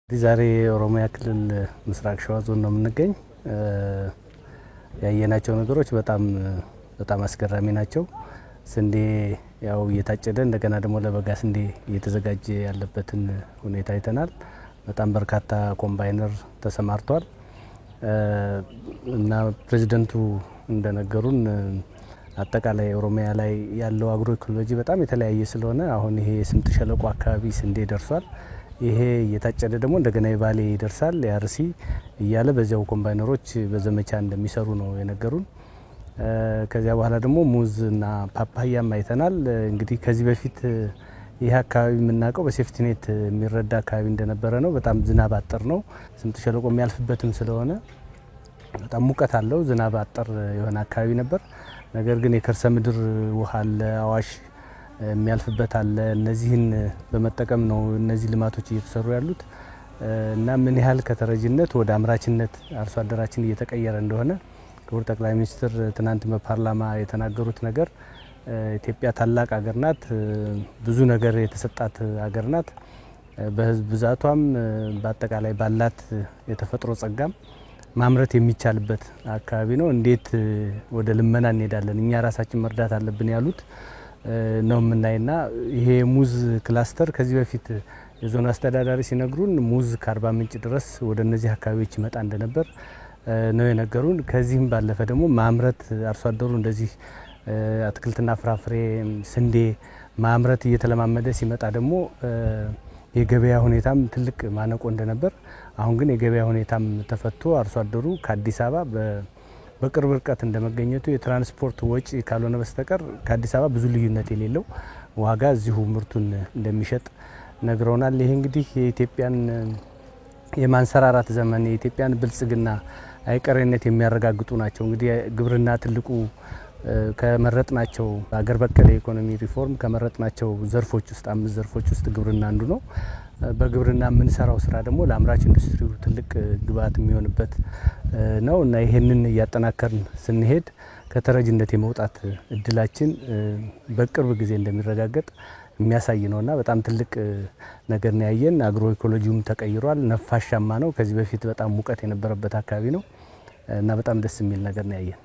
ዛሬ ኦሮሚያ ክልል ምስራቅ ሸዋ ዞን ነው የምንገኝ። ያየናቸው ነገሮች በጣም አስገራሚ ናቸው። ስንዴ ያው እየታጨደ እንደገና ደግሞ ለበጋ ስንዴ እየተዘጋጀ ያለበትን ሁኔታ አይተናል። በጣም በርካታ ኮምባይነር ተሰማርቷል እና ፕሬዝዳንቱ እንደነገሩን አጠቃላይ ኦሮሚያ ላይ ያለው አግሮ ኢኮሎጂ በጣም የተለያየ ስለሆነ አሁን ይሄ ስምጥ ሸለቆ አካባቢ ስንዴ ደርሷል። ይሄ እየታጨደ ደግሞ እንደገና የባሌ ይደርሳል ያርሲ እያለ በዚያው ኮምባይነሮች በዘመቻ እንደሚሰሩ ነው የነገሩን። ከዚያ በኋላ ደግሞ ሙዝና ፓፓያም አይተናል። እንግዲህ ከዚህ በፊት ይህ አካባቢ የምናውቀው በሴፍቲኔት የሚረዳ አካባቢ እንደነበረ ነው። በጣም ዝናብ አጠር ነው። ስምጥ ሸለቆ የሚያልፍበትም ስለሆነ በጣም ሙቀት አለው። ዝናብ አጠር የሆነ አካባቢ ነበር። ነገር ግን የከርሰ ምድር ውሃ አለ፣ አዋሽ የሚያልፍበት አለ። እነዚህን በመጠቀም ነው እነዚህ ልማቶች እየተሰሩ ያሉት እና ምን ያህል ከተረጅነት ወደ አምራችነት አርሶ አደራችን እየተቀየረ እንደሆነ ክቡር ጠቅላይ ሚኒስትር ትናንት በፓርላማ የተናገሩት ነገር ኢትዮጵያ ታላቅ ሀገር ናት፣ ብዙ ነገር የተሰጣት ሀገር ናት። በህዝብ ብዛቷም በአጠቃላይ ባላት የተፈጥሮ ጸጋም ማምረት የሚቻልበት አካባቢ ነው። እንዴት ወደ ልመና እንሄዳለን? እኛ ራሳችን መርዳት አለብን ያሉት ነው የምናይና ይሄ ሙዝ ክላስተር ከዚህ በፊት የዞን አስተዳዳሪ ሲነግሩን ሙዝ ከአርባ ምንጭ ድረስ ወደ እነዚህ አካባቢዎች ይመጣ እንደነበር ነው የነገሩን። ከዚህም ባለፈ ደግሞ ማምረት አርሶ አደሩ እንደዚህ አትክልትና ፍራፍሬ፣ ስንዴ ማምረት እየተለማመደ ሲመጣ ደግሞ የገበያ ሁኔታም ትልቅ ማነቆ እንደነበር፣ አሁን ግን የገበያ ሁኔታም ተፈቶ አርሶ አደሩ ከአዲስ አበባ በቅርብ ርቀት እንደመገኘቱ የትራንስፖርት ወጪ ካልሆነ በስተቀር ከአዲስ አበባ ብዙ ልዩነት የሌለው ዋጋ እዚሁ ምርቱን እንደሚሸጥ ነግረውናል። ይሄ እንግዲህ የኢትዮጵያን የማንሰራራት ዘመን የኢትዮጵያን ብልጽግና አይቀሬነት የሚያረጋግጡ ናቸው። እንግዲህ ግብርና ትልቁ ከመረጥናቸው ሀገር በቀል የኢኮኖሚ ሪፎርም ከመረጥናቸው ዘርፎች ውስጥ 5 ዘርፎች ውስጥ ግብርና አንዱ ነው። በግብርና የምንሰራው ስራ ደግሞ ለአምራች ኢንዱስትሪው ትልቅ ግብዓት የሚሆንበት ነው እና ይሄንን እያጠናከርን ስንሄድ ከተረጅነት የመውጣት እድላችን በቅርብ ጊዜ እንደሚረጋገጥ የሚያሳይ ነውና በጣም ትልቅ ነገር ነው ያየን። አግሮ ኢኮሎጂውም ተቀይሯል፣ ነፋሻማ ነው። ከዚህ በፊት በጣም ሙቀት የነበረበት አካባቢ ነው እና በጣም ደስ የሚል ነገር ነው ያየን።